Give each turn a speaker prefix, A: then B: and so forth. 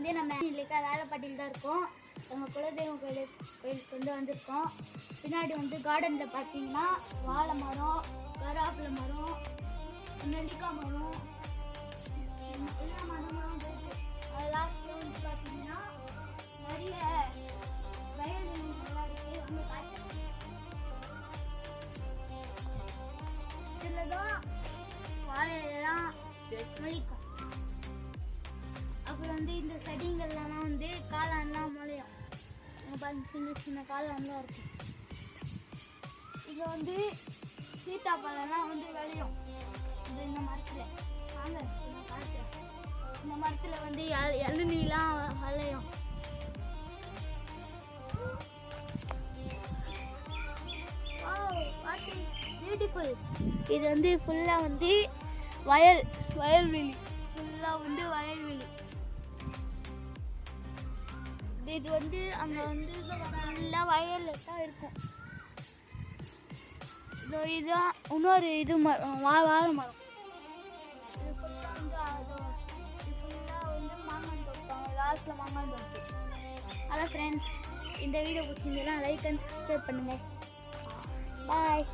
A: வந்து நம்ம இல்லைக்கா வேலைப்பாட்டியில் தான் இருக்கோம். நம்ம குலதெய்வம் கோயிலுக்கு வந்து வந்திருக்கோம். பின்னாடி வந்து கார்டனில் பார்த்தீங்கன்னா வாழை மரம், கருவேப்பிலை மரம், நெல்லிக்காய் மரம், எல்லா மரமும் இருக்குது. அது லாஸ்ட்டில் வந்து பார்த்தீங்கன்னா நிறைய வயல்வெளிகள்லாம் இருக்குது. வந்து காய்ச்சல் இதில் தான் வாழையெல்லாம் முளைக்கும். அப்புறம் வந்து இந்த செடிங்கள்லாம் வந்து காளான்லாம் முளையும். சின்ன சின்ன காளான்லாம் இருக்கும். இங்கே வந்து சீத்தாப்பழம்லாம் வந்து விளையும். இந்த மரத்தில் வாங்க காட்டுறேன். இந்த மரத்தில் வந்து இளநீலாம் விளையும். பியூட்டிஃபுல். இது வந்து ஃபுல்லாக வந்து வயல்வெளி, ஃபுல்லாக வந்து வயல்வெளி. இது வந்து அங்கே வந்து ஃபுல்லாக வயலில் தான் இருக்கும். இதுதான் இன்னொரு இது வாழை மரம். இது ஃபுல்லாக வந்து இது ஃபுல்லாக வந்து மாங்காய் தோட்டம். லாஸ்ட்டில் மாங்காய் தோட்டம். அதான் ஃப்ரெண்ட்ஸ், இந்த வீடியோ பிடிச்சிருந்ததுன்னா லைக் அண்ட் சப்ஸ்கிரைப் பண்ணுங்கள். பாய்.